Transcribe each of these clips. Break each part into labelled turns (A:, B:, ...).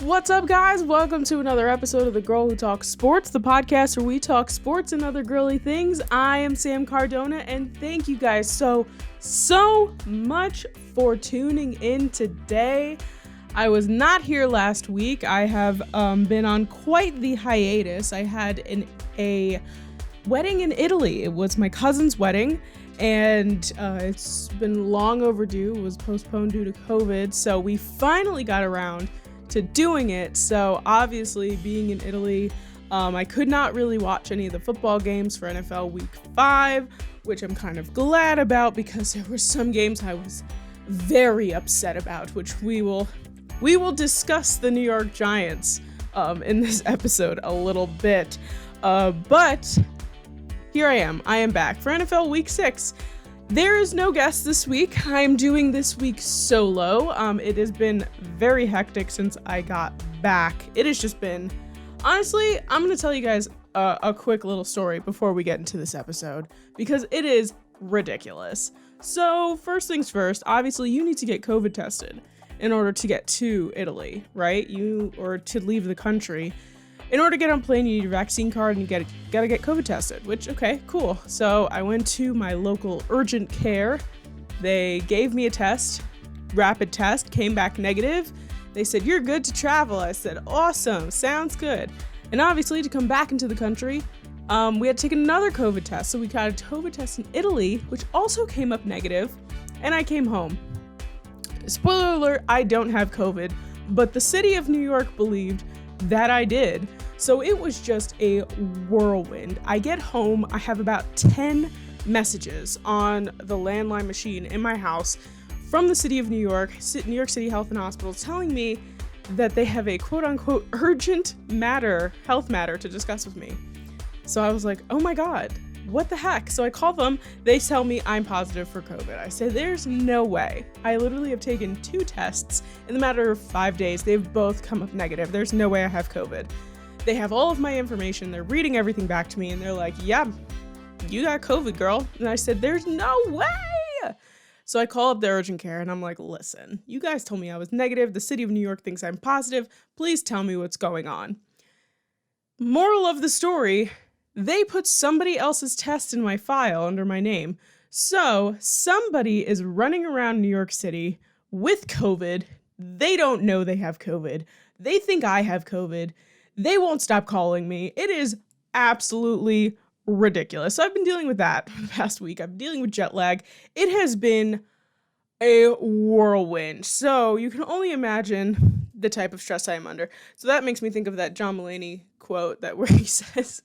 A: What's up, guys? Welcome to another episode of The Girl Who Talks Sports, the podcast where we talk sports and other girly things. I am Sam Cardona, and thank you guys so much for tuning in today. I was not here last week. I have been on quite the hiatus. I had a wedding in Italy. It was my cousin's wedding, and it's been long overdue. It was postponed due to COVID, so we finally got around to doing it. So obviously, being in Italy, I could not really watch any of the football games for NFL Week 5, which I'm kind of glad about because there were some games I was very upset about, which we will discuss the New York Giants in this episode a little bit. But here I am back for NFL Week 6. There is no guest this week. I'm doing this week solo. It has been very hectic since I got back. It has just been, honestly, I'm going to tell you guys a quick little story before we get into this episode, because it is ridiculous. So first things first, obviously you need to get COVID tested in order to get to Italy, right? Or to leave the country. In order to get on a plane, you need your vaccine card and you gotta get COVID tested, which, okay, cool. So I went to my local urgent care. They gave me a test, rapid test, came back negative. They said, "You're good to travel." I said, "Awesome, sounds good." And obviously to come back into the country, we had to take another COVID test. So we got a COVID test in Italy, which also came up negative, and I came home. Spoiler alert, I don't have COVID, but the city of New York believed that I did. So it was just a whirlwind. I get home, I have about 10 messages on the landline machine in my house from the city of New York, New York City Health and Hospitals, telling me that they have a quote-unquote urgent health matter to discuss with me. So I was like, oh my God, what the heck? So I call them, they tell me I'm positive for COVID. I say, there's no way. I literally have taken 2 tests in the matter of 5 days. They've both come up negative. There's no way I have COVID. They have all of my information. They're reading everything back to me, and they're like, yeah, you got COVID, girl. And I said, there's no way. So I call up the urgent care, and I'm like, listen, you guys told me I was negative. The city of New York thinks I'm positive. Please tell me what's going on. Moral of the story, they put somebody else's test in my file under my name. So somebody is running around New York City with COVID. They don't know they have COVID. They think I have COVID. They won't stop calling me. It is absolutely ridiculous. So I've been dealing with that for the past week. I'm dealing with jet lag. It has been a whirlwind. So you can only imagine the type of stress I am under. So that makes me think of that John Mulaney quote where he says,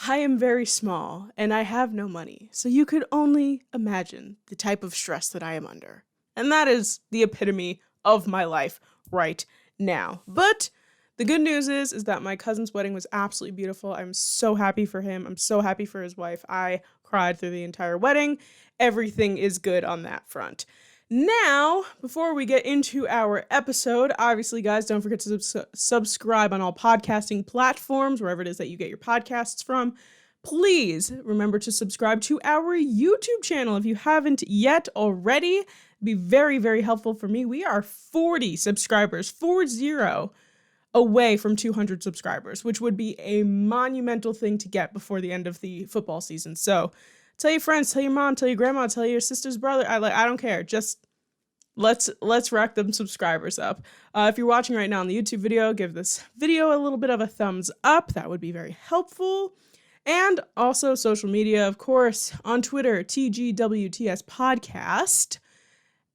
A: "I am very small and I have no money. So you could only imagine the type of stress that I am under." And that is the epitome of my life right now. But the good news is that my cousin's wedding was absolutely beautiful. I'm so happy for him. I'm so happy for his wife. I cried through the entire wedding. Everything is good on that front. Now, before we get into our episode, obviously, guys, don't forget to subscribe on all podcasting platforms, wherever it is that you get your podcasts from. Please remember to subscribe to our YouTube channel if you haven't yet already. It'd be very, very helpful for me. We are 40 subscribers, 40, away from 200 subscribers, which would be a monumental thing to get before the end of the football season. So tell your friends, tell your mom, tell your grandma, tell your sister's brother. I don't care. Just let's rack them subscribers up. If you're watching right now on the YouTube video, give this video a little bit of a thumbs up. That would be very helpful. And also social media, of course, on Twitter, TGWTS Podcast,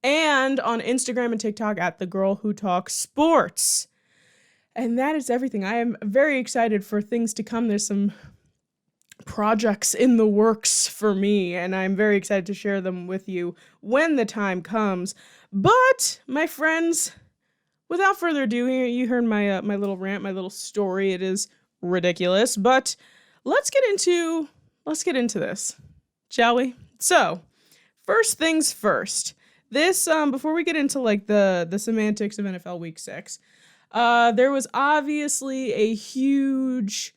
A: and on Instagram and TikTok at The Girl Who Talks Sports. And that is everything. I am very excited for things to come. There's some projects in the works for me, and I'm very excited to share them with you when the time comes. But, my friends, without further ado, you heard my little rant, my little story. It is ridiculous, but let's get into this, shall we? So, first things first. This before we get into like the semantics of NFL Week 6. There was obviously a huge,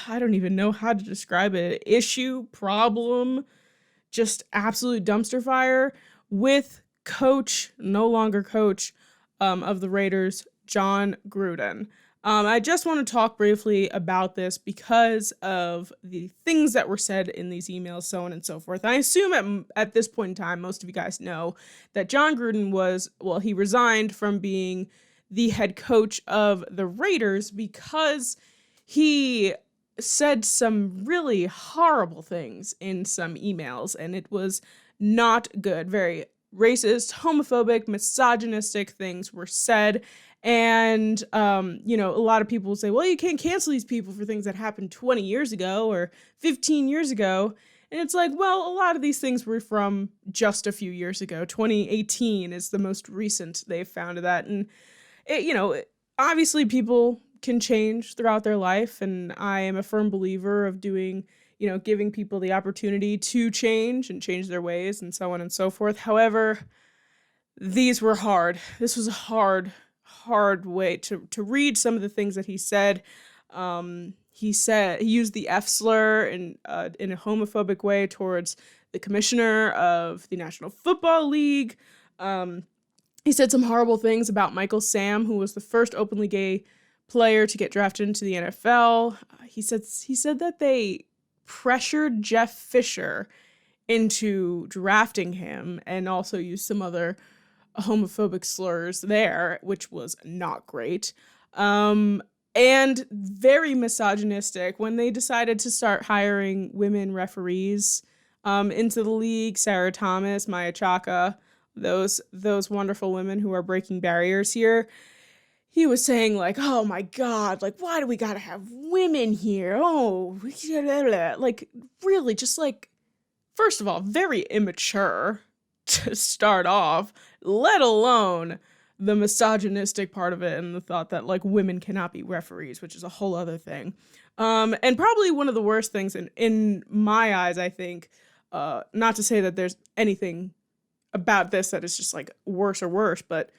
A: I don't even know how to describe it, issue, problem, just absolute dumpster fire with no longer coach of the Raiders, John Gruden. I just want to talk briefly about this because of the things that were said in these emails, so on and so forth. I assume at this point in time, most of you guys know that John Gruden he resigned from being the head coach of the Raiders because he said some really horrible things in some emails, and it was not good. Very racist, homophobic, misogynistic things were said. And, a lot of people will say, well, you can't cancel these people for things that happened 20 years ago or 15 years ago. And it's like, well, a lot of these things were from just a few years ago. 2018 is the most recent they've found of that. And, obviously people can change throughout their life. And I am a firm believer of giving people the opportunity to change and change their ways and so on and so forth. However, these were hard. This was a hard way to read some of the things that he said. He used the F slur in a homophobic way towards the commissioner of the National Football League. He said some horrible things about Michael Sam, who was the first openly gay player to get drafted into the NFL. He said that they pressured Jeff Fisher into drafting him, and also used some other homophobic slurs there, which was not great. And very misogynistic when they decided to start hiring women referees into the league. Sarah Thomas, Maya Chaka, those wonderful women who are breaking barriers here. He was saying, like, oh my God, like, why do we gotta have women here? Oh, like, really, just like, first of all, very immature to start off, let alone the misogynistic part of it and the thought that, like, women cannot be referees, which is a whole other thing. And probably one of the worst things in my eyes, I think, not to say that there's anything about this that is just, like, worse, but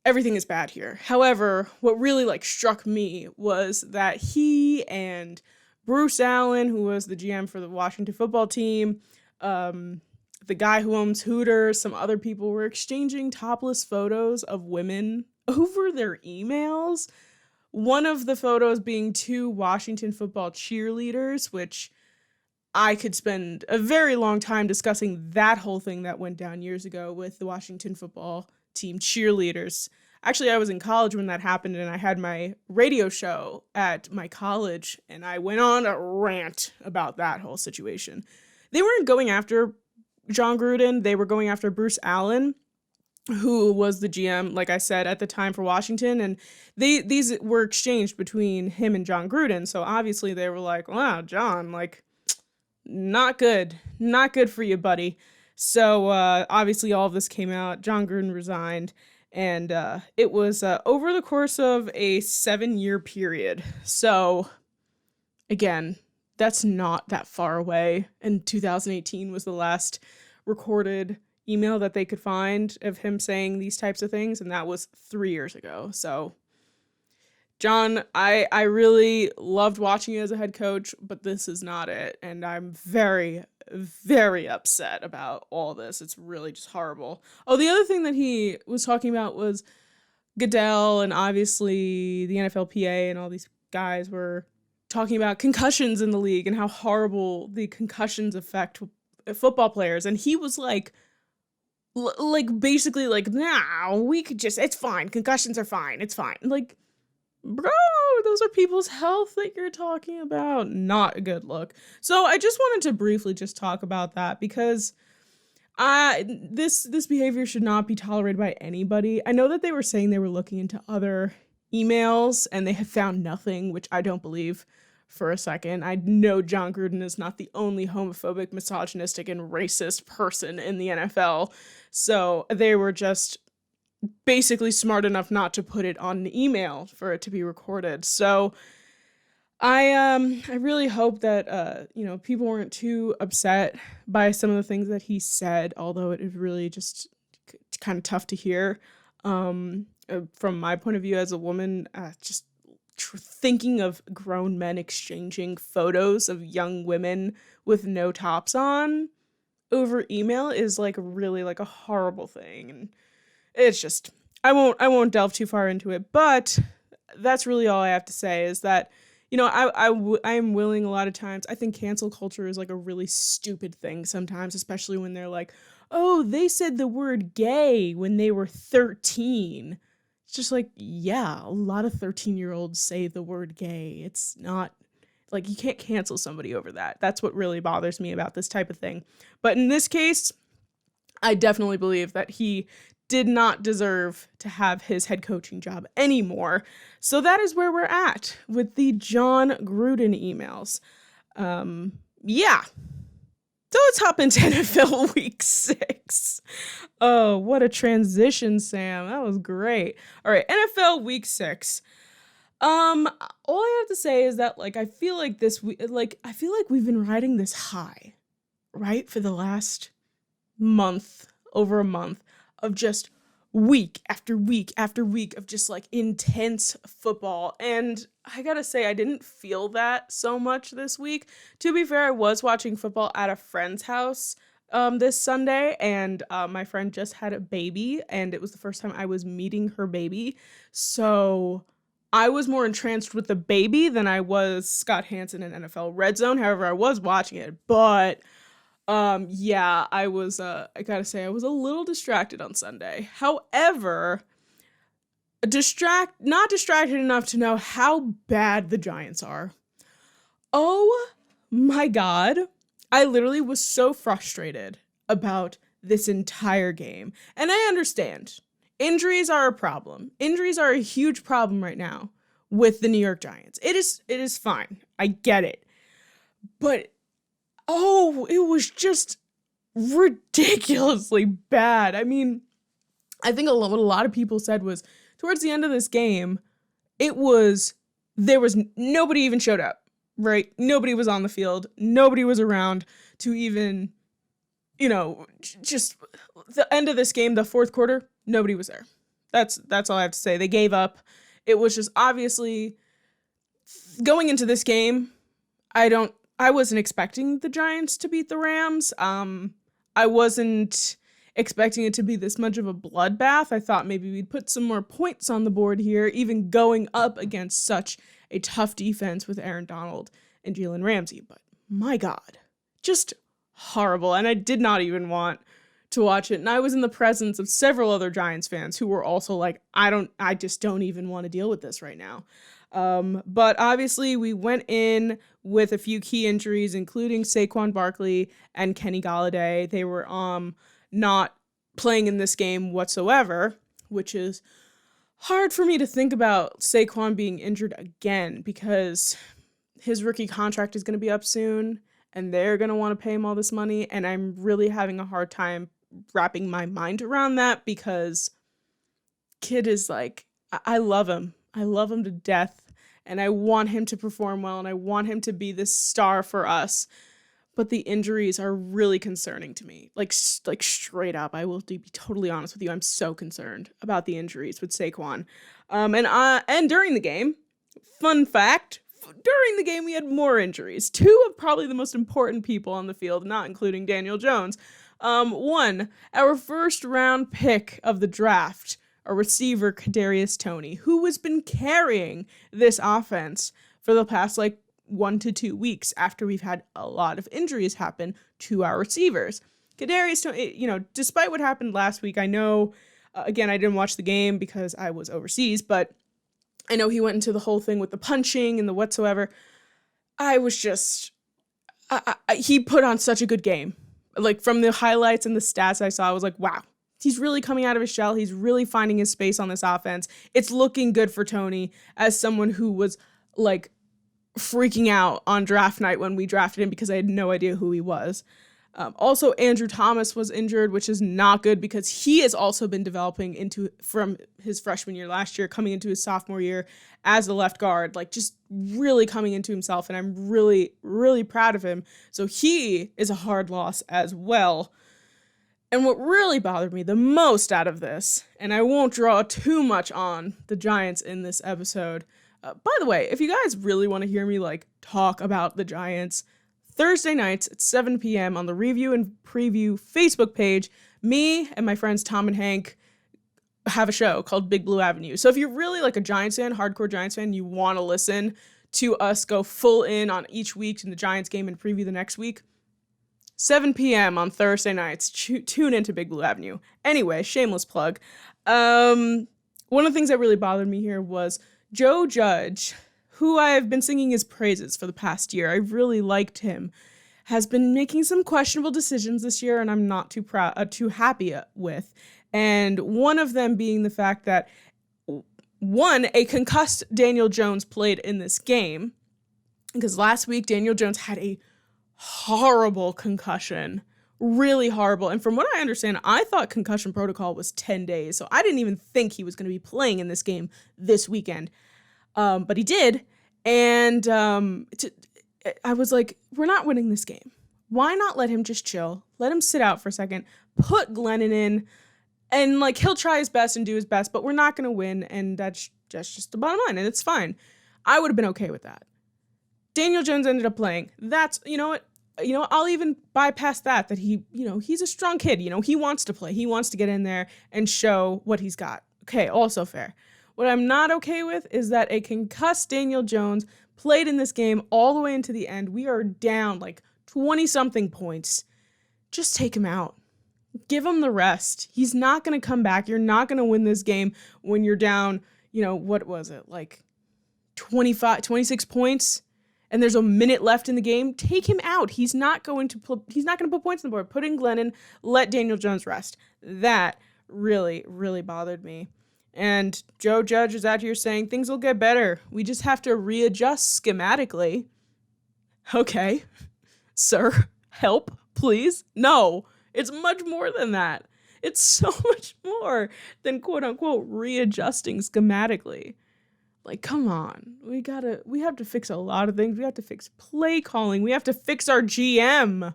A: everything is bad here. However, what really, like, struck me was that he and Bruce Allen, who was the GM for the Washington football team, the guy who owns Hooters, some other people were exchanging topless photos of women over their emails. One of the photos being two Washington football cheerleaders, which I could spend a very long time discussing that whole thing that went down years ago with the Washington football team cheerleaders. Actually, I was in college when that happened, and I had my radio show at my college, and I went on a rant about that whole situation. They weren't going after John Gruden. They were going after Bruce Allen, who was the GM, like I said, at the time for Washington. And these were exchanged between him and John Gruden. So obviously they were like, wow, John, like, not good for you, buddy. So obviously all of this came out. John Gruden resigned. And it was over the course of a 7-year period. So again, that's not that far away. And 2018 was the last recorded email that they could find of him saying these types of things, and that was 3 years ago. So, John, I really loved watching you as a head coach, but this is not it. And I'm very, very upset about all this. It's really just horrible. Oh, the other thing that he was talking about was Goodell, and obviously the NFLPA and all these guys were talking about concussions in the league and how horrible the concussions affect football players. And he was like basically like, nah, we could just, it's fine. Concussions are fine. It's fine. Like, bro, those are people's health that you're talking about. Not a good look. So I just wanted to briefly just talk about that because this behavior should not be tolerated by anybody. I know that they were saying they were looking into other emails and they have found nothing, which I don't believe for a second. I know John Gruden is not the only homophobic, misogynistic, and racist person in the NFL. So they were just basically smart enough not to put it on an email for it to be recorded. So I really hope that people weren't too upset by some of the things that he said, although it is really just kind of tough to hear. From my point of view as a woman, just thinking of grown men exchanging photos of young women with no tops on over email is like really like a horrible thing. And it's just, I won't delve too far into it, but that's really all I have to say is that, I am willing a lot of times. I think cancel culture is like a really stupid thing sometimes, especially when they're like, oh, they said the word gay when they were 13. It's just like, yeah, a lot of 13-year-olds say the word gay. It's not like you can't cancel somebody over that. That's what really bothers me about this type of thing. But in this case, I definitely believe that he did not deserve to have his head coaching job anymore. So that is where we're at with the John Gruden emails. Yeah. So let's hop into NFL Week 6. Oh, what a transition, Sam. That was great. All right, NFL Week 6. All I have to say is that, like, I feel like we've been riding this high, right, for the last over a month, of just week after week after week of just like intense football. And I gotta say, I didn't feel that so much this week. To be fair, I was watching football at a friend's house this Sunday, and my friend just had a baby, and it was the first time I was meeting her baby. So I was more entranced with the baby than I was Scott Hansen in NFL Red Zone. However, I was watching it, but yeah, I gotta say, I was a little distracted on Sunday. However, not distracted enough to know how bad the Giants are. Oh my God. I literally was so frustrated about this entire game. And I understand. Injuries are a problem. Injuries are a huge problem right now with the New York Giants. It is fine. I get it. But oh, it was just ridiculously bad. I mean, I think what a lot of people said was towards the end of this game, there was nobody even showed up, right? Nobody was on the field. Nobody was around to even, just the end of this game, the fourth quarter, nobody was there. That's all I have to say. They gave up. It was just obviously going into this game, I wasn't expecting the Giants to beat the Rams. I wasn't expecting it to be this much of a bloodbath. I thought maybe we'd put some more points on the board here, even going up against such a tough defense with Aaron Donald and Jalen Ramsey. But my God, just horrible. And I did not even want to watch it. And I was in the presence of several other Giants fans who were also like, I just don't even want to deal with this right now. But obviously we went in with a few key injuries, including Saquon Barkley and Kenny Golladay. They were not playing in this game whatsoever, which is hard for me to think about Saquon being injured again because his rookie contract is going to be up soon and they're going to want to pay him all this money. And I'm really having a hard time wrapping my mind around that because kid is like, I love him. I love him to death. And I want him to perform well, and I want him to be this star for us. But the injuries are really concerning to me. Like straight up, I will be totally honest with you. I'm so concerned about the injuries with Saquon. And during the game, fun fact, during the game we had more injuries. Two of probably the most important people on the field, not including Daniel Jones. One, our first round pick of the draft, a receiver, Kadarius Toney, who has been carrying this offense for the past 1 to 2 weeks after we've had a lot of injuries happen to our receivers. Kadarius Toney, despite what happened last week, I know, again, I didn't watch the game because I was overseas, but I know he went into the whole thing with the punching and the whatsoever. I was just, he put on such a good game. From the highlights and the stats I saw, I was like, wow. He's really coming out of his shell. He's really finding his space on this offense. It's looking good for Toney as someone who was freaking out on draft night when we drafted him because I had no idea who he was. Also, Andrew Thomas was injured, which is not good because he has also been developing from his freshman year last year, coming into his sophomore year as a left guard, just really coming into himself. And I'm really, really proud of him. So he is a hard loss as well. And what really bothered me the most out of this, and I won't draw too much on the Giants in this episode, By the way, if you guys really want to hear me like talk about the Giants, Thursday nights at 7 p.m. on the Review and Preview Facebook page, me and my friends Tom and Hank have a show called Big Blue Avenue. So if you're really like a Giants fan, hardcore Giants fan, you want to listen to us go full in on each week in the Giants game and preview the next week, 7 p.m. on Thursday nights, tune into Big Blue Avenue. Anyway, shameless plug. One of the things that really bothered me here was Joe Judge, who I have been singing his praises for the past year. I really liked him. Has been making some questionable decisions this year, and I'm not too happy with. And one of them being the fact that, one, a concussed Daniel Jones played in this game, because last week Daniel Jones had a horrible concussion, really horrible. And from what I understand, I thought concussion protocol was 10 days, so I didn't even think he was going to be playing in this game this weekend. But he did, and I was like, we're not winning this game. Why not let him just chill? Let him sit out for a second, put Glennon in, and like he'll try his best and do his best, but we're not going to win, and that's just the bottom line, and it's fine. I would have been okay with that. Daniel Jones ended up playing. That's, you know what? I'll even bypass that he's a strong kid. He wants to play. He wants to get in there and show what he's got. Okay, also fair. What I'm not okay with is that a concussed Daniel Jones played in this game all the way into the end. We are down like 20-something points. Just take him out. Give him the rest. He's not going to come back. You're not going to win this game when you're down, what was it? Like 26 points and there's a minute left in the game. Take him out. He's not going to put points on the board. Put in Glennon, let Daniel Jones rest. That really, really bothered me. And Joe Judge is out here saying things will get better. We just have to readjust schematically. Okay, sir, help, please. No, it's much more than that. It's so much more than quote unquote readjusting schematically. Like, come on. We have to fix a lot of things. We have to fix play calling. We have to fix our GM.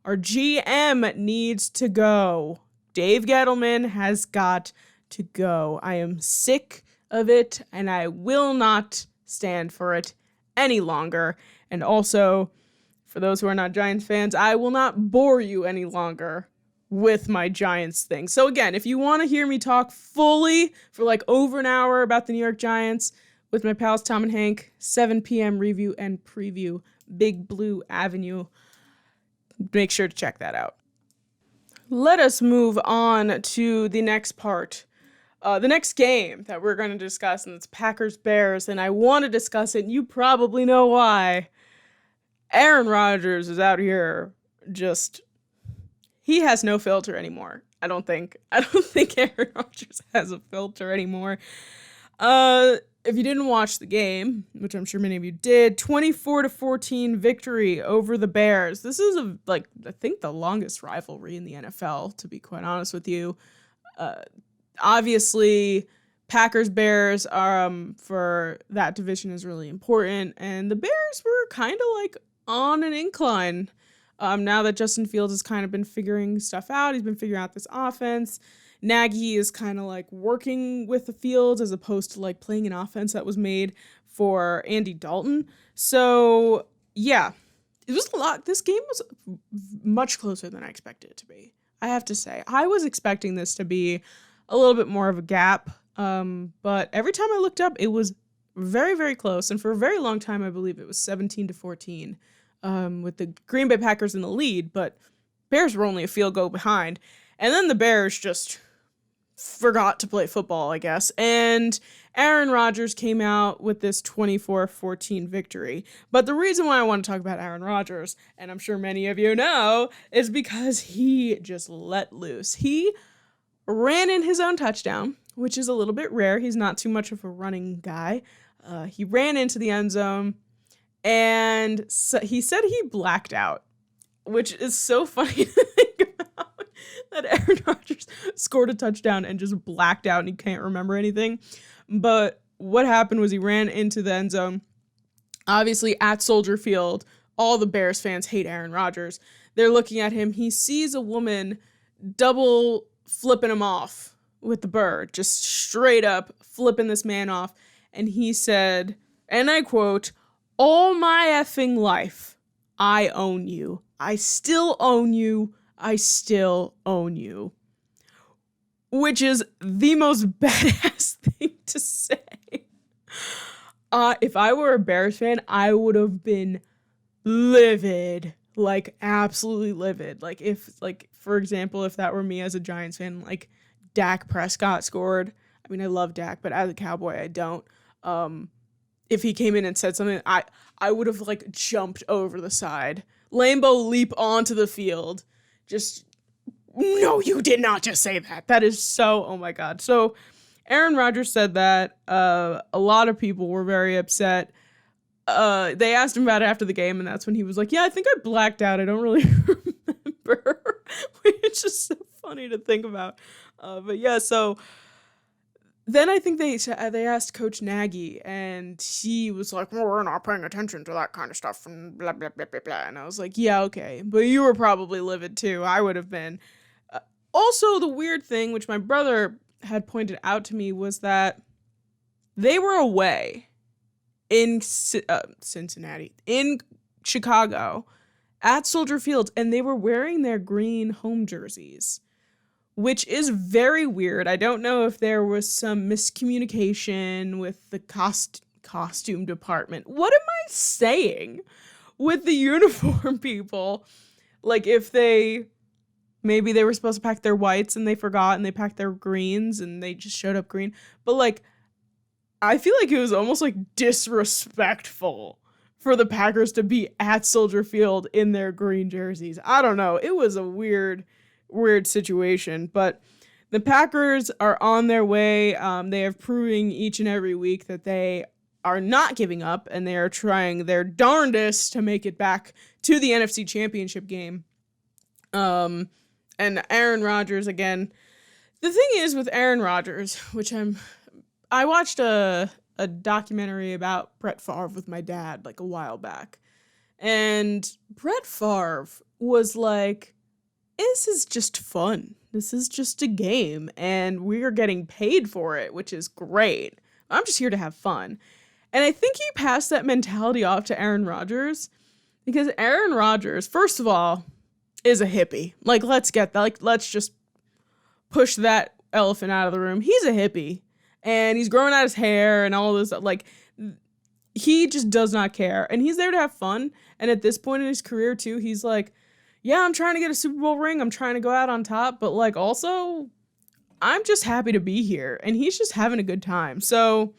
A: Our GM needs to go. Dave Gettleman has got to go. I am sick of it, and I will not stand for it any longer. And also, for those who are not Giants fans, I will not bore you any longer with my Giants thing. So again, if you want to hear me talk fully for like over an hour about the New York Giants with my pals Tom and Hank, 7 p.m. Review and Preview, Big Blue Avenue, make sure to check that out. Let us move on to the next part. The next game that we're going to discuss, and it's Packers-Bears, and I want to discuss it, and you probably know why. Aaron Rodgers is out here he has no filter anymore. I don't think Aaron Rodgers has a filter anymore. If you didn't watch the game, which I'm sure many of you did, 24-14 victory over the Bears. This is I think the longest rivalry in the NFL, to be quite honest with you. Obviously, Packers-Bears for that division is really important, and the Bears were kind of like on an incline. Now that Justin Fields has kind of been figuring stuff out, he's been figuring out this offense. Nagy is kind of like working with the Fields as opposed to like playing an offense that was made for Andy Dalton. So yeah, it was a lot. This game was much closer than I expected it to be. I have to say, I was expecting this to be a little bit more of a gap. But every time I looked up, it was very, very close. And for a very long time, I believe it was 17-14. With the Green Bay Packers in the lead, but Bears were only a field goal behind. And then the Bears just forgot to play football, I guess. And Aaron Rodgers came out with this 24-14 victory. But the reason why I want to talk about Aaron Rodgers, and I'm sure many of you know, is because he just let loose. He ran in his own touchdown, which is a little bit rare. He's not too much of a running guy. He ran into the end zone. And so he said he blacked out, which is so funny to think about, that Aaron Rodgers scored a touchdown and just blacked out and he can't remember anything. But what happened was he ran into the end zone. Obviously, at Soldier Field, all the Bears fans hate Aaron Rodgers. They're looking at him. He sees a woman double flipping him off with the bird, just straight up flipping this man off. and he said, and I quote, "All my effing life, I own you. I still own you. I still own you." Which is the most badass thing to say. If I were a Bears fan, I would have been livid. Like, absolutely livid. Like, for example, if that were me as a Giants fan, like, Dak Prescott scored. I mean, I love Dak, but as a Cowboy, I don't. If he came in and said something, I would have, like, jumped over the side. Lambeau leap onto the field. Just, no, you did not just say that. That is so, oh my God. So, Aaron Rodgers said that. A lot of people were very upset. They asked him about it after the game, and that's when he was like, "Yeah, I think I blacked out. I don't really remember," which is so funny to think about. But yeah, so then I think they asked Coach Nagy, and he was like, "Well, we're not paying attention to that kind of stuff," and blah, blah, blah, blah, blah. And I was like, "Yeah, okay. But you were probably livid too. I would have been." Also, the weird thing, which my brother had pointed out to me, was that they were away in Cincinnati, in Chicago, at Soldier Field, and they were wearing their green home jerseys, which is very weird. I don't know if there was some miscommunication with the costume department. What am I saying? With the uniform people? Like, if maybe they were supposed to pack their whites and they forgot and they packed their greens and they just showed up green. But, like, I feel like it was almost, like, disrespectful for the Packers to be at Soldier Field in their green jerseys. I don't know. It was a weird situation. But the Packers are on their way. They are proving each and every week that they are not giving up, and they are trying their darndest to make it back to the NFC Championship game. And Aaron Rodgers, again. The thing is with Aaron Rodgers, which I watched a documentary about Brett Favre with my dad, like, a while back. And Brett Favre was like, "This is just fun. This is just a game, and we're getting paid for it, which is great. I'm just here to have fun." And I think he passed that mentality off to Aaron Rodgers, because Aaron Rodgers, first of all, is a hippie. Like, let's get that. Like, let's just push that elephant out of the room. He's a hippie. And he's growing out his hair and all this. Like, he just does not care. And he's there to have fun. And at this point in his career, too, he's like, "Yeah, I'm trying to get a Super Bowl ring. I'm trying to go out on top. But, like, also, I'm just happy to be here." And he's just having a good time. So,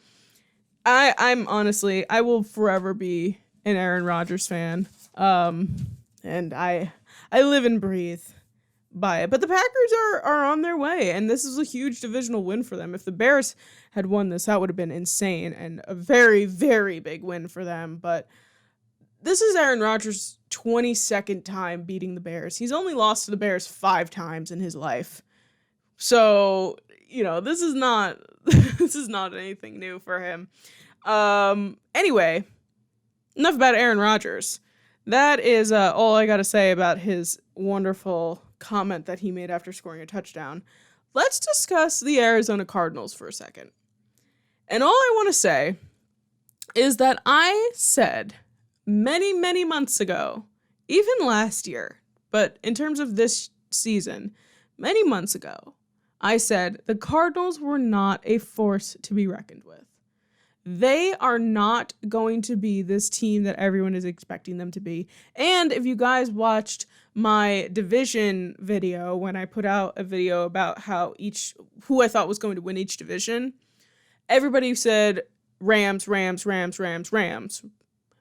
A: I'm honestly, I will forever be an Aaron Rodgers fan. And I live and breathe by it. But the Packers are on their way, and this is a huge divisional win for them. If the Bears had won this, that would have been insane and a very, very big win for them. But this is Aaron Rodgers' 22nd time beating the Bears. He's only lost to the Bears 5 times in his life. So, this is not anything new for him. Anyway, enough about Aaron Rodgers. That is all I got to say about his wonderful comment that he made after scoring a touchdown. Let's discuss the Arizona Cardinals for a second. And all I want to say is that I said many, many months ago, even last year, but in terms of this season, many months ago, I said the Cardinals were not a force to be reckoned with. They are not going to be this team that everyone is expecting them to be. And if you guys watched my division video, when I put out a video about who I thought was going to win each division, everybody said Rams, Rams, Rams, Rams, Rams.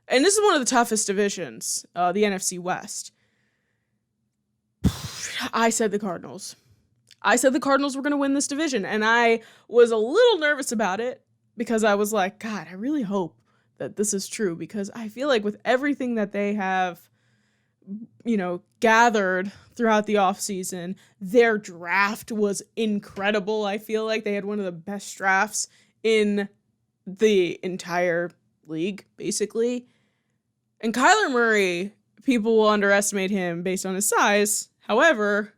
A: And this is one of the toughest divisions, the NFC West. I said the Cardinals. I said the Cardinals were going to win this division, and I was a little nervous about it because I was like, God, I really hope that this is true, because I feel like with everything that they have, gathered throughout the offseason, their draft was incredible. I feel like they had one of the best drafts in the entire league, basically. And Kyler Murray, people will underestimate him based on his size. However,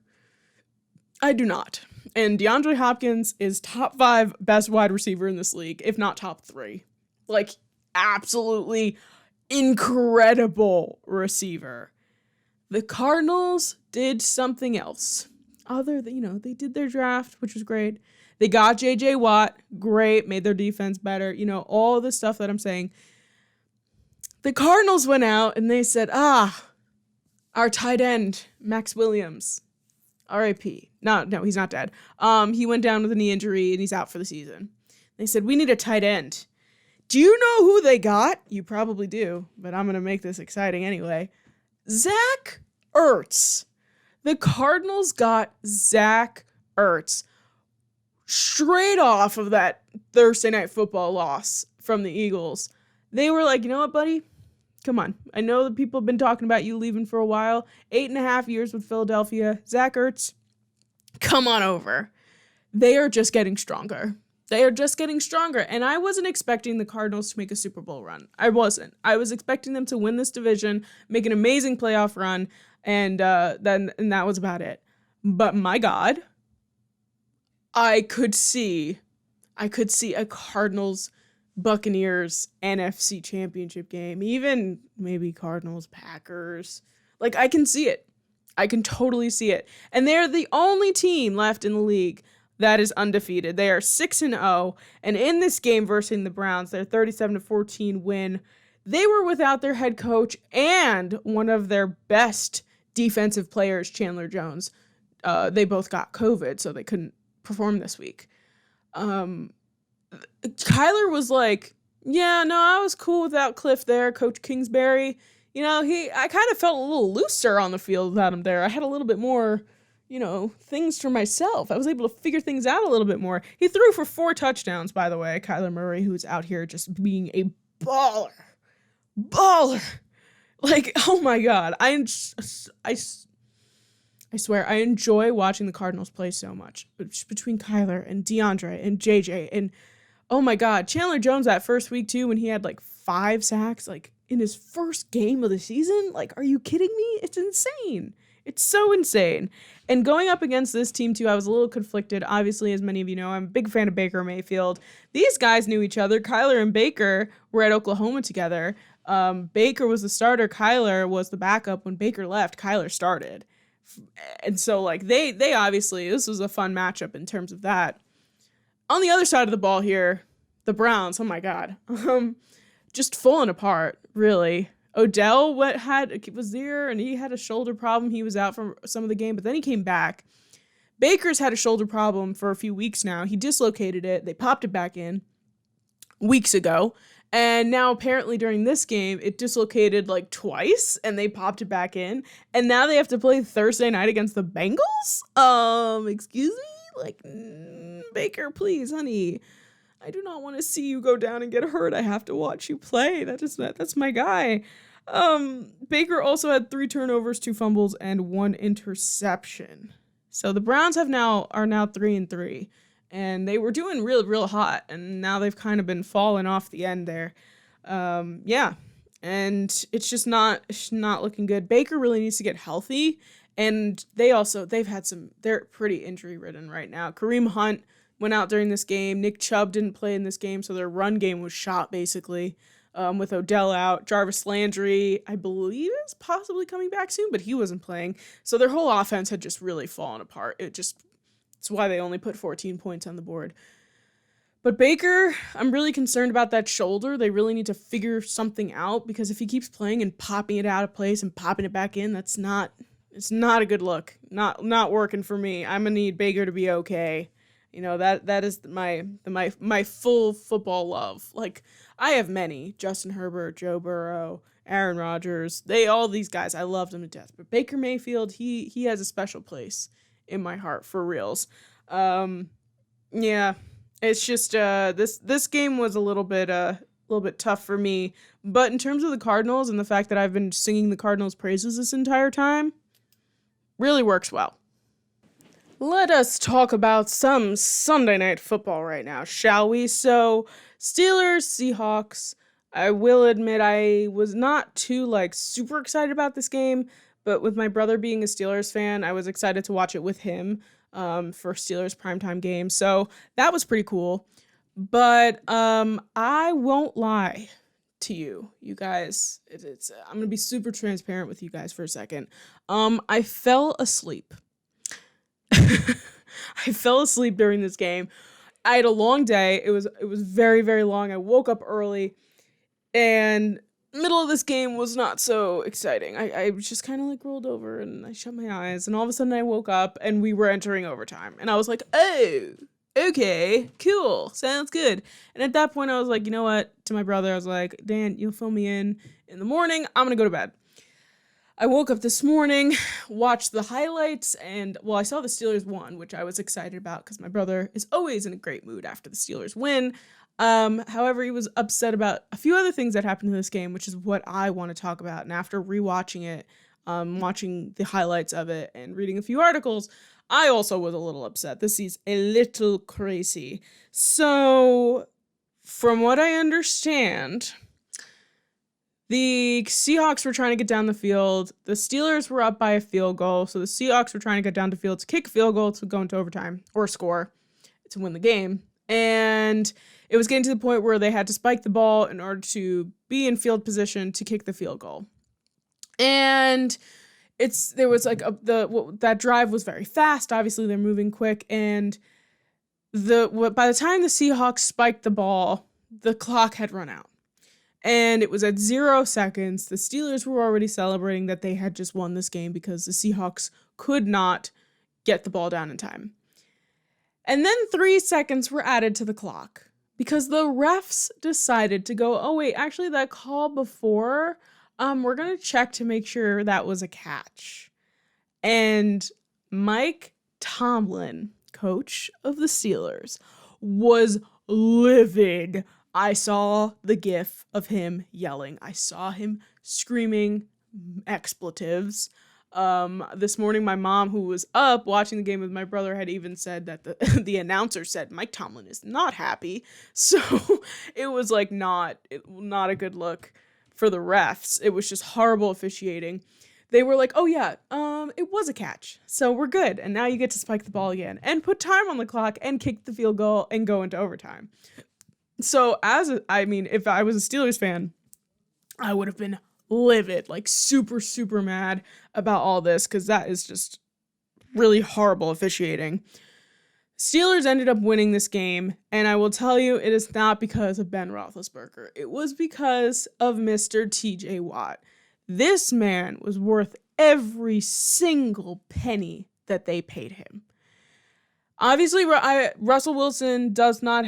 A: I do not. And DeAndre Hopkins is top 5 best wide receiver in this league, if not top 3. Like, absolutely incredible receiver. The Cardinals did something else. They did their draft, which was great. They got J.J. Watt, great, made their defense better, all the stuff that I'm saying. The Cardinals went out and they said, our tight end, Max Williams, R.I.P. No, he's not dead. He went down with a knee injury and he's out for the season. They said, we need a tight end. Do you know who they got? You probably do, but I'm going to make this exciting anyway. Zach Ertz. The Cardinals got Zach Ertz straight off of that Thursday Night Football loss from the Eagles. They were like, you know what, buddy? Come on. I know that people have been talking about you leaving for a while. 8.5 years with Philadelphia. Zach Ertz, come on over. They are just getting stronger. And I wasn't expecting the Cardinals to make a Super Bowl run. I wasn't. I was expecting them to win this division, make an amazing playoff run, and that was about it. But my God, I could see a Cardinals Buccaneers NFC Championship game, even maybe Cardinals Packers. Like, I can see it. I can totally see it. And they're the only team left in the league that is undefeated. They are 6-0, and in this game versus the Browns, their 37-14 win, they were without their head coach and one of their best defensive players, Chandler Jones. They both got COVID, so they couldn't perform this week. Kyler was like, yeah, no, I was cool without Cliff there, Coach Kingsbury. I kind of felt a little looser on the field without him there. I had a little bit more, things for myself. I was able to figure things out a little bit more. He threw for 4 touchdowns, by the way. Kyler Murray, who's out here just being a baller. Like, oh my God. I swear, I enjoy watching the Cardinals play so much. Between Kyler and DeAndre and JJ and, oh my God, Chandler Jones that first week too, when he had like 5 sacks, like in his first game of the season. Like, are you kidding me? It's insane. It's so insane. And going up against this team too, I was a little conflicted. Obviously, as many of you know, I'm a big fan of Baker Mayfield. These guys knew each other. Kyler and Baker were at Oklahoma together. Baker was the starter. Kyler was the backup. When Baker left, Kyler started. And so, like, they obviously, this was a fun matchup in terms of that. On the other side of the ball here, the Browns, oh my God, just falling apart, really. Odell was there, and he had a shoulder problem. He was out for some of the game, but then he came back. Baker's had a shoulder problem for a few weeks now. He dislocated it. They popped it back in weeks ago. And now apparently during this game, it dislocated like twice and they popped it back in. And now they have to play Thursday night against the Bengals? Excuse me? Like, Baker, please, honey. I do not want to see you go down and get hurt. I have to watch you play. That's my guy. Baker also had 3 turnovers, 2 fumbles, and 1 interception. So the Browns are now 3-3. And they were doing real, real hot, and now they've kind of been falling off the end there. Yeah, and it's just not looking good. Baker really needs to get healthy, and they're pretty injury ridden right now. Kareem Hunt went out during this game. Nick Chubb didn't play in this game, so their run game was shot basically. With Odell out, Jarvis Landry, I believe, is possibly coming back soon, but he wasn't playing. So their whole offense had just really fallen apart. It's why they only put 14 points on the board. But Baker, I'm really concerned about that shoulder. They really need to figure something out, because if he keeps playing and popping it out of place and popping it back in, it's not a good look. Not working for me. I'm gonna need Baker to be okay. That is my full football love. Like, I have many: Justin Herbert, Joe Burrow, Aaron Rodgers. All these guys, I love them to death. But Baker Mayfield, he has a special place in my heart, for reals. Yeah, it's just this game was a little bit tough for me. But in terms of the Cardinals and the fact that I've been singing the Cardinals' praises this entire time, really works well. Let us talk about some Sunday night football right now, shall we? So, Steelers, Seahawks. I will admit I was not too super excited about this game. But with my brother being a Steelers fan, I was excited to watch it with him. for Steelers primetime game. So that was pretty cool. But I won't lie to you guys. I'm gonna be super transparent with you guys for a second. I fell asleep. I fell asleep during this game. I had a long day. It was very, very long. I woke up early, and middle of this game was not so exciting. I just kind of like rolled over and I shut my eyes, and all of a sudden I woke up and we were entering overtime, and I was like, oh, okay, cool, sounds good. And at that point I was like, you know what, to my brother, I was like, Dan, you'll fill me in the morning. I'm gonna go to bed. I woke up this morning, watched the highlights, and, well, I saw the Steelers won, which I was excited about because my brother is always in a great mood after the Steelers win. However, he was upset about a few other things that happened in this game, which is what I want to talk about. And after rewatching it, watching the highlights of it and reading a few articles, I also was a little upset. This is a little crazy. So, from what I understand, the Seahawks were trying to get down the field. The Steelers were up by a field goal. So the Seahawks were trying to get down the field to kick a field goal to go into overtime or score to win the game. And it was getting to the point where they had to spike the ball in order to be in field position to kick the field goal. And there was like that drive was very fast. Obviously, they're moving quick. And by the time the Seahawks spiked the ball, the clock had run out. And it was at 0 seconds. The Steelers were already celebrating that they had just won this game because the Seahawks could not get the ball down in time. And then 3 seconds were added to the clock because the refs decided to go, oh wait, actually that call before, we're going to check to make sure that was a catch. And Mike Tomlin, coach of the Steelers, was livid. I saw the gif of him yelling. I saw him screaming expletives. This morning, my mom, who was up watching the game with my brother, had even said that the announcer said Mike Tomlin is not happy. So it was like not a good look for the refs. It was just horrible officiating. They were like, oh yeah, it was a catch. So we're good. And now you get to spike the ball again and put time on the clock and kick the field goal and go into overtime. So if I was a Steelers fan, I would have been livid, like super, super mad about all this because that is just really horrible officiating. Steelers ended up winning this game, and I will tell you, it is not because of Ben Roethlisberger. It was because of Mr. TJ Watt. This man was worth every single penny that they paid him. Obviously, Russell Wilson was not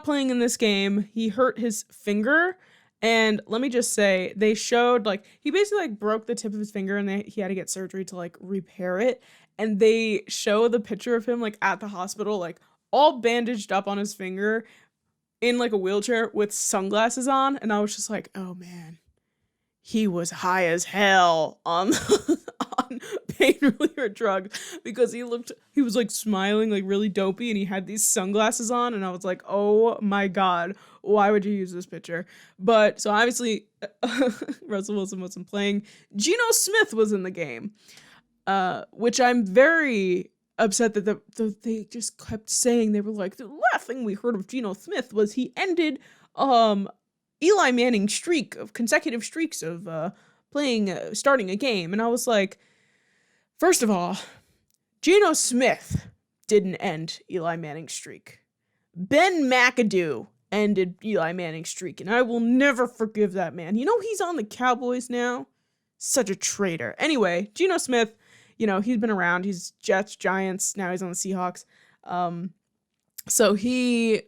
A: playing in this game. He hurt his finger, and let me just say, they showed, like, he basically, like, broke the tip of his finger, and he had to get surgery to, like, repair it, and they show the picture of him, like, at the hospital, like, all bandaged up on his finger, in, like, a wheelchair with sunglasses on, and I was just like, oh, man, he was high as hell on pain reliever drugs because he was like smiling like really dopey and he had these sunglasses on, and I was like, oh my god, why would you use this picture? But so obviously Russell Wilson wasn't playing. Geno Smith was in the game, which I'm very upset that they just kept saying. They were like, the last thing we heard of Geno Smith was he ended Eli Manning's streak of consecutive streaks of starting a game. And I was like, first of all, Geno Smith didn't end Eli Manning's streak. Ben McAdoo ended Eli Manning's streak, and I will never forgive that man. You know, he's on the Cowboys now. Such a traitor. Anyway, Geno Smith, he's been around. He's Jets, Giants. Now he's on the Seahawks. So he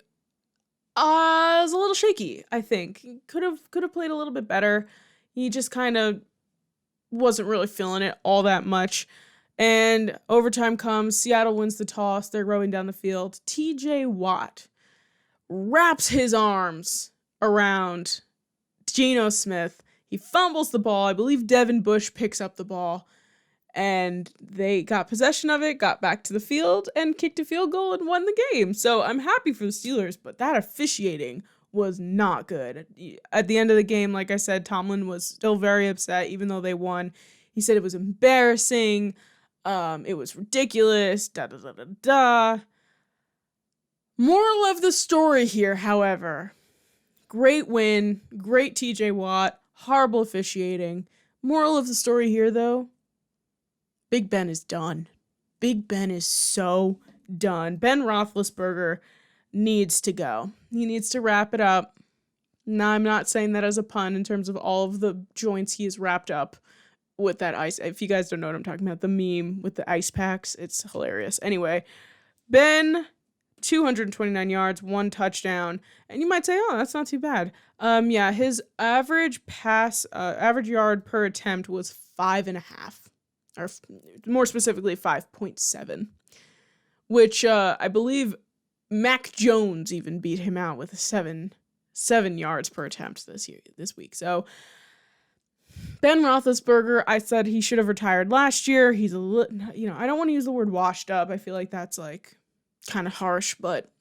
A: was a little shaky, I think. He could have played a little bit better. He just kind of wasn't really feeling it all that much. And overtime comes. Seattle wins the toss. They're rowing down the field. TJ Watt wraps his arms around Geno Smith. He fumbles the ball. I believe Devin Bush picks up the ball. And they got possession of it, got back to the field, and kicked a field goal and won the game. So I'm happy for the Steelers, but that officiating was not good. At the end of the game, like I said, Tomlin was still very upset, even though they won. He said it was embarrassing. It was ridiculous. Da da da da da. Moral of the story here, however, great win, great TJ Watt, horrible officiating. Moral of the story here, though, Big Ben is done. Big Ben is so done. Ben Roethlisberger needs to go. He needs to wrap it up. Now, I'm not saying that as a pun in terms of all of the joints he has wrapped up with that ice. If you guys don't know what I'm talking about, the meme with the ice packs, it's hilarious. Anyway, Ben, 229 yards, 1 touchdown. And you might say, oh, that's not too bad. Yeah, his average yard per attempt was 5.5. Or more specifically, 5.7. Which I believe Mac Jones even beat him out with 7 yards per attempt this week. So Ben Roethlisberger, I said he should have retired last year. He's I don't want to use the word washed up. I feel like that's like kind of harsh, but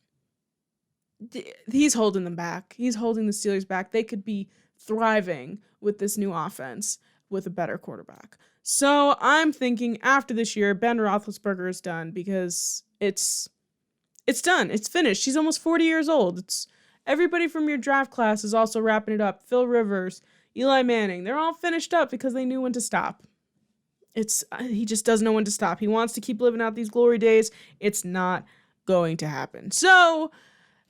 A: he's holding them back. He's holding the Steelers back. They could be thriving with this new offense with a better quarterback. So I'm thinking after this year, Ben Roethlisberger is done because it's done. It's finished. He's almost 40 years old. Everybody from your draft class is also wrapping it up. Phil Rivers, Eli Manning, they're all finished up because they knew when to stop. He just doesn't know when to stop. He wants to keep living out these glory days. It's not going to happen. So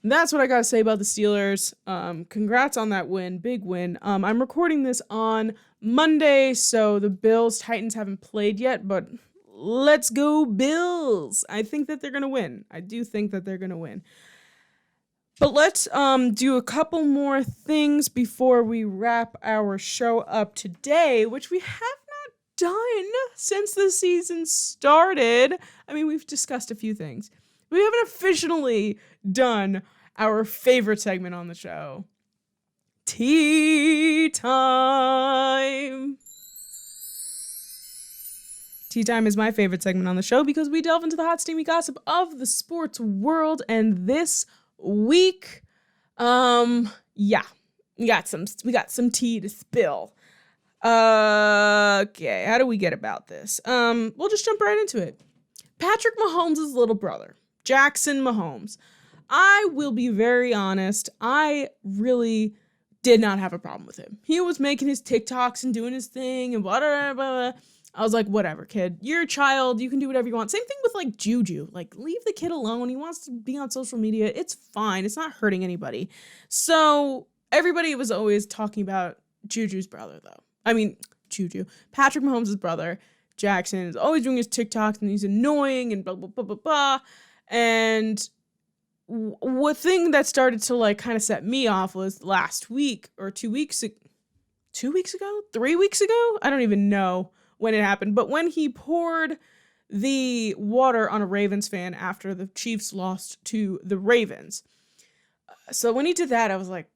A: that's what I got to say about the Steelers. Congrats on that win. Big win. I'm recording this on Monday, so the Bills-Titans haven't played yet, but let's go Bills. I think that they're going to win. I do think that they're going to win. But let's do a couple more things before we wrap our show up today, which we have not done since the season started. I mean, we've discussed a few things. We haven't officially done our favorite segment on the show. Tea Time. Tea Time is my favorite segment on the show because we delve into the hot, steamy gossip of the sports world. And this week, we got some tea to spill. Okay, how do we get about this? We'll just jump right into it. Patrick Mahomes' little brother, Jackson Mahomes. I will be very honest, I really did not have a problem with him. He was making his TikToks and doing his thing and blah, blah, blah, blah. I was like, whatever, kid. You're a child. You can do whatever you want. Same thing with, like, Juju. Like, leave the kid alone. He wants to be on social media. It's fine. It's not hurting anybody. So everybody was always talking about Juju's brother, though. I mean, Patrick Mahomes' brother, Jackson, is always doing his TikToks, and he's annoying and blah, blah, blah, blah, blah. And one thing that started to, like, kind of set me off was last week or 2 weeks ago. 2 weeks ago? 3 weeks ago? I don't even know when it happened, but when he poured the water on a Ravens fan after the Chiefs lost to the Ravens. So when he did that, I was like,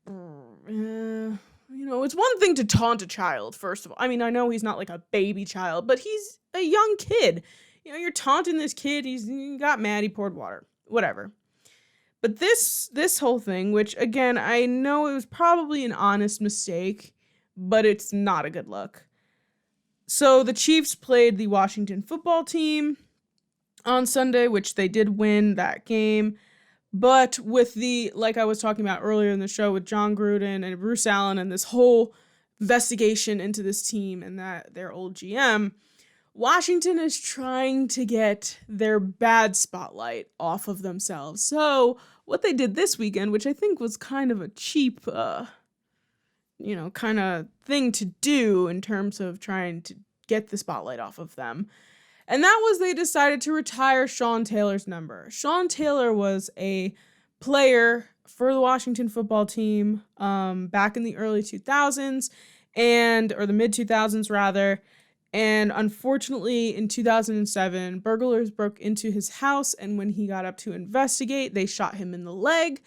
A: it's one thing to taunt a child, first of all. I mean, I know he's not like a baby child, but he's a young kid. You're taunting this kid. He got mad. He poured water. Whatever. But this whole thing, which, again, I know it was probably an honest mistake, but it's not a good look. So the Chiefs played the Washington football team on Sunday, which they did win that game. But with like I was talking about earlier in the show with John Gruden and Bruce Allen and this whole investigation into this team and their old GM, Washington is trying to get their bad spotlight off of themselves. So what they did this weekend, which I think was kind of a cheap kind of thing to do in terms of trying to get the spotlight off of them. And that was they decided to retire Sean Taylor's number. Sean Taylor was a player for the Washington football team back in the early 2000s or the mid 2000s rather. And unfortunately, in 2007, burglars broke into his house, and when he got up to investigate, they shot him in the leg,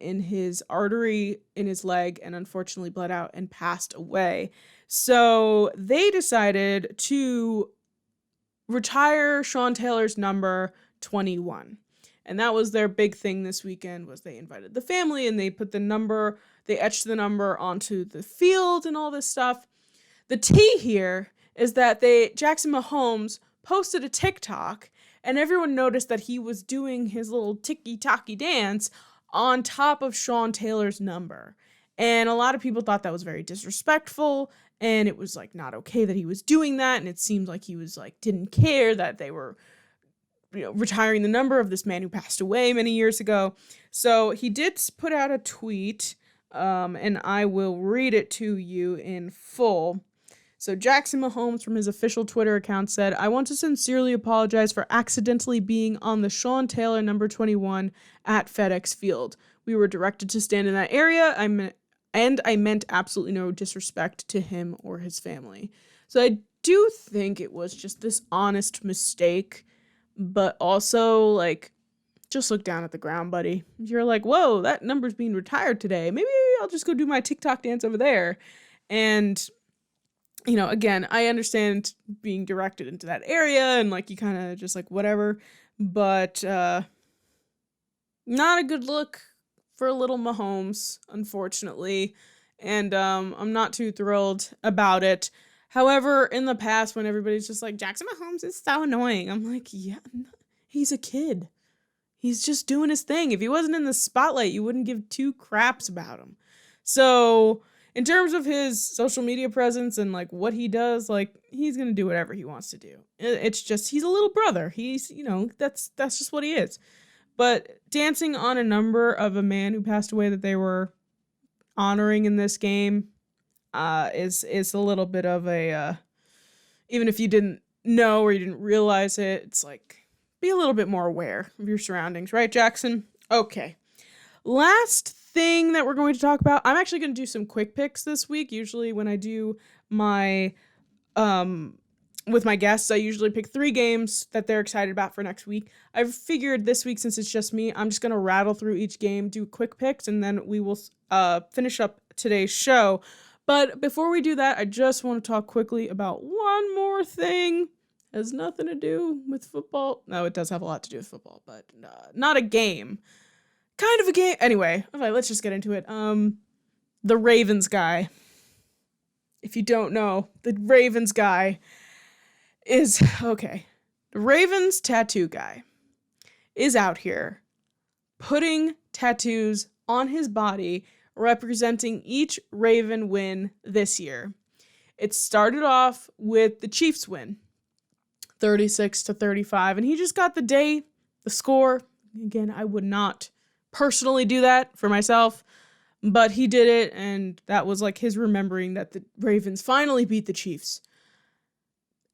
A: in his artery in his leg, and unfortunately bled out and passed away. So they decided to retire Sean Taylor's number 21. And that was their big thing this weekend, was they invited the family and they etched the number onto the field and all this stuff. The tea here is that Jackson Mahomes posted a TikTok, and everyone noticed that he was doing his little ticky-tacky dance on top of Sean Taylor's number. And a lot of people thought that was very disrespectful, and it was like not okay that he was doing that, and it seemed like he was like didn't care that they were retiring the number of this man who passed away many years ago. So he did put out a tweet, and I will read it to you in full. So Jackson Mahomes from his official Twitter account said, "I want to sincerely apologize for accidentally being on the Sean Taylor number 21 at FedEx Field. We were directed to stand in that area. I meant absolutely no disrespect to him or his family." So I do think it was just this honest mistake, but also like, just look down at the ground, buddy. You're like, whoa, that number's being retired today. Maybe I'll just go do my TikTok dance over there. And again, I understand being directed into that area and like you kind of just like whatever, but not a good look for little Mahomes, unfortunately. And I'm not too thrilled about it. However, in the past, when everybody's just like, Jackson Mahomes is so annoying, I'm like, yeah, he's a kid. He's just doing his thing. If he wasn't in the spotlight, you wouldn't give two craps about him. So in terms of his social media presence and like what he does, like he's going to do whatever he wants to do. It's just, he's a little brother. He's, that's just what he is. But dancing on a number of a man who passed away that they were honoring in this game is a little bit of a, even if you didn't know or you didn't realize it, it's like, be a little bit more aware of your surroundings, right, Jackson? Okay. Last thing that we're going to talk about, I'm actually going to do some quick picks this week. Usually when I do my, with my guests, I usually pick 3 games that they're excited about for next week. I've figured this week, since it's just me, I'm just going to rattle through each game, do quick picks, and then we will finish up today's show. But before we do that, I just want to talk quickly about one more thing. It has nothing to do with football. No, it does have a lot to do with football, but not a game. Kind of a game. Anyway, okay, let's just get into it. The Ravens guy. If you don't know, the Ravens guy is, okay. The Ravens tattoo guy is out here putting tattoos on his body representing each Raven win this year. It started off with the Chiefs win, 36-35, and he just got the score. Again, I would not personally do that for myself, but he did it, and that was like his remembering that the Ravens finally beat the Chiefs.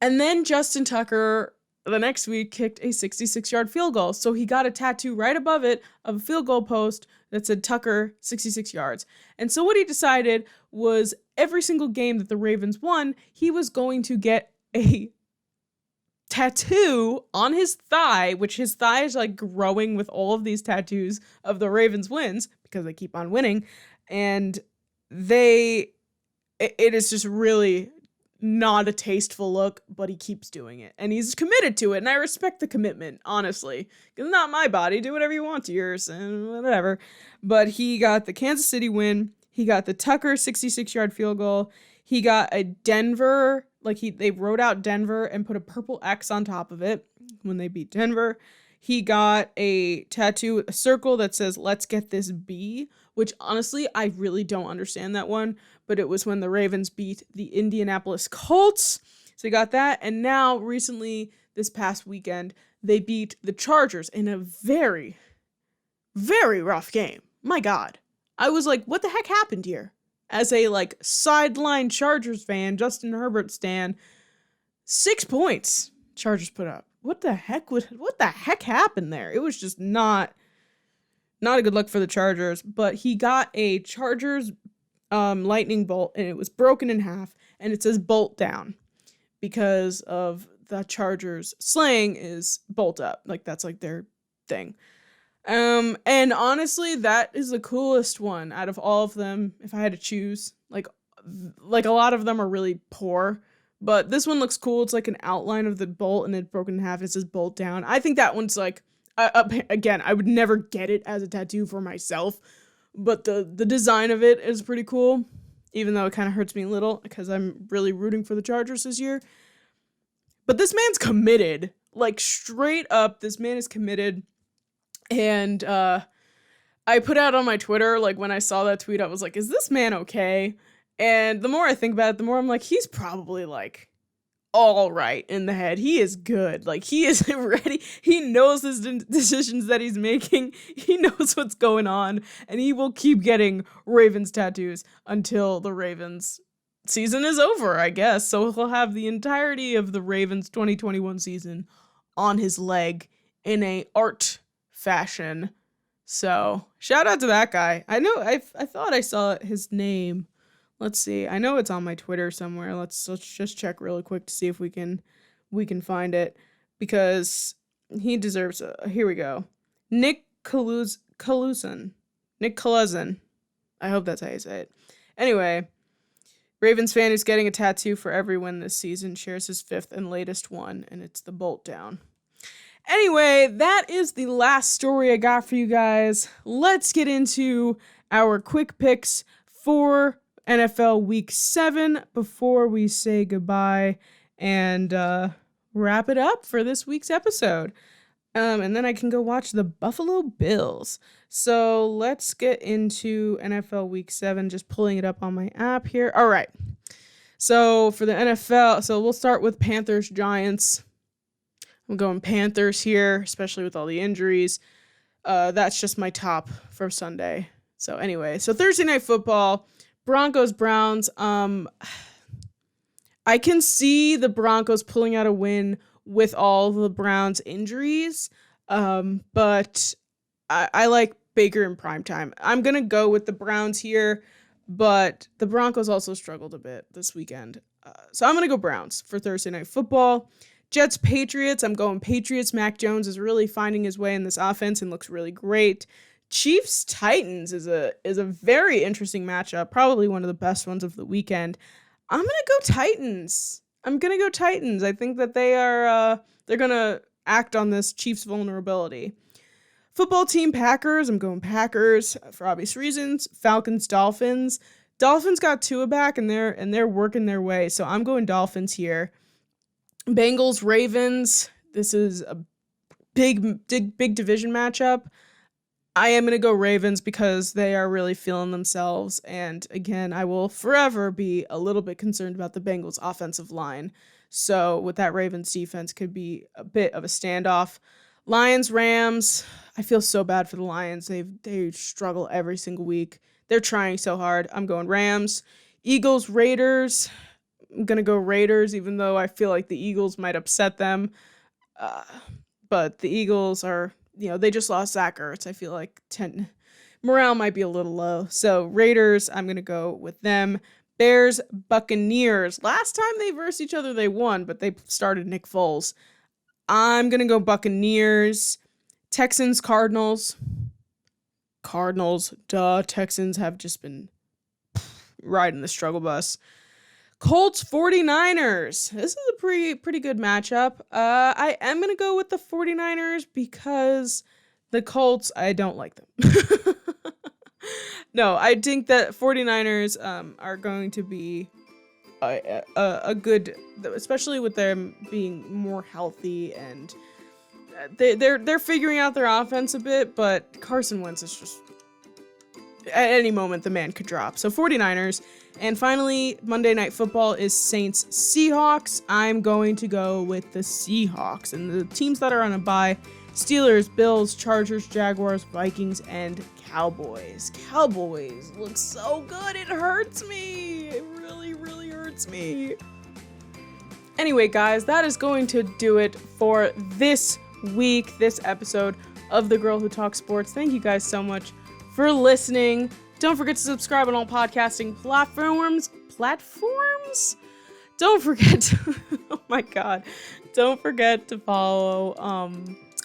A: And then Justin Tucker the next week kicked a 66-yard field goal, so he got a tattoo right above it of a field goal post that said Tucker 66 yards. And so what he decided was every single game that the Ravens won, he was going to get a tattoo on his thigh, which his thigh is like growing with all of these tattoos of the Ravens wins because they keep on winning. And it is just really not a tasteful look, but he keeps doing it and he's committed to it. And I respect the commitment, honestly, because not my body, do whatever you want to yours and whatever. But he got the Kansas City win. He got the Tucker 66-yard field goal. He got a Denver, they wrote out Denver and put a purple X on top of it when they beat Denver. He got a tattoo with a circle that says, "Let's get this B," which honestly, I really don't understand that one, but it was when the Ravens beat the Indianapolis Colts. So he got that. And now recently, this past weekend, they beat the Chargers in a very, very rough game. My God. I was like, what the heck happened here? As a sideline Chargers fan, Justin Herbert stan, 6 points Chargers put up. What the heck happened there? It was just not a good look for the Chargers, but he got a Chargers lightning bolt and it was broken in half and it says bolt down because of the Chargers slang is bolt up. That's their thing. And honestly, that is the coolest one out of all of them. If I had to choose, like a lot of them are really poor, but this one looks cool. It's like an outline of the bolt and it's broken in half. It says bolt down. I think that one's again, I would never get it as a tattoo for myself, but the design of it is pretty cool, even though it kind of hurts me a little because I'm really rooting for the Chargers this year. But this man's committed. Like, straight up, this man is committed. And I put out on my Twitter, like, when I saw that tweet, I was like, is this man okay? And the more I think about it, the more I'm like, he's probably, like, all right in the head. He is good. Like, he is ready. He knows his decisions that he's making. He knows what's going on. And he will keep getting Ravens tattoos until the Ravens season is over, I guess. So he'll have the entirety of the Ravens 2021 season on his leg in a art fashion. So shout out to that guy. I know I thought I saw his name. Let's see. I know it's on my Twitter somewhere. Let's just check really quick to see if we can find it, because he deserves here we go. Nick Kalusin. Nick Kalusin. I hope that's how you say it. Anyway, Ravens fan who's getting a tattoo for every win this season shares his 5th and latest one, and it's the bolt down. Anyway, that is the last story I got for you guys. Let's get into our quick picks for NFL Week 7 before we say goodbye and wrap it up for this week's episode. And then I can go watch the Buffalo Bills. So let's get into NFL Week 7, just pulling it up on my app here. All right. So for the NFL, so we'll start with Panthers-Giants. I'm going Panthers here, especially with all the injuries. That's just my top for Sunday. So anyway, so Thursday Night Football, Broncos-Browns. I can see the Broncos pulling out a win with all the Browns' injuries, but I like Baker in primetime. I'm going to go with the Browns here, but the Broncos also struggled a bit this weekend. So I'm going to go Browns for Thursday Night Football. Jets, Patriots. I'm going Patriots. Mac Jones is really finding his way in this offense and looks really great. Chiefs, Titans is a very interesting matchup. Probably one of the best ones of the weekend. I'm going to go Titans. I think that they're going to act on this Chiefs vulnerability. Football team, Packers. I'm going Packers for obvious reasons. Falcons, Dolphins. Dolphins got Tua back and they're working their way. So I'm going Dolphins here. Bengals, Ravens. This is a big division matchup. I am going to go Ravens because they are really feeling themselves. And again, I will forever be a little bit concerned about the Bengals offensive line. So with that Ravens defense could be a bit of a standoff. Lions, Rams. I feel so bad for the Lions. They struggle every single week. They're trying so hard. I'm going Rams. Eagles, Raiders. I'm going to go Raiders, even though I feel like the Eagles might upset them. But the Eagles are, they just lost Zach Ertz. I feel like morale might be a little low. So Raiders, I'm going to go with them. Bears, Buccaneers. Last time they versed each other, they won, but they started Nick Foles. I'm going to go Buccaneers. Texans, Cardinals. Cardinals, duh. Texans have just been riding the struggle bus. Colts, 49ers. This is a pretty good matchup. I am going to go with the 49ers because the Colts, I don't like them. No, I think that 49ers are going to be a good, especially with them being more healthy, and they're figuring out their offense a bit, but Carson Wentz is just, at any moment the man could drop. So 49ers. And finally, Monday Night Football is Saints, Seahawks. I'm going to go with the Seahawks. And the teams that are on a bye, Steelers, Bills, Chargers, Jaguars, Vikings, and Cowboys. Cowboys look so good. It hurts me. It really, really hurts me. Anyway, guys, that is going to do it for this week, this episode of The Girl Who Talks Sports. Thank you guys so much for listening. Don't forget to subscribe on all podcasting platforms. Don't forget to, oh my God. Don't forget to follow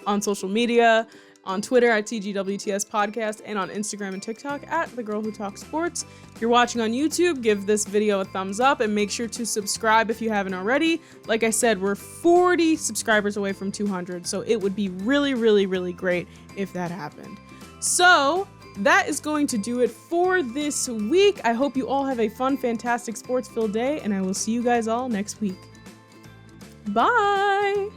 A: on social media, on Twitter at TGWTS Podcast, and on Instagram and TikTok at The Girl Who Talks Sports. If you're watching on YouTube, give this video a thumbs up and make sure to subscribe if you haven't already. Like I said, we're 40 subscribers away from 200, so it would be really, really, really great if that happened. So that is going to do it for this week. I hope you all have a fun, fantastic, sports-filled day, and I will see you guys all next week. Bye!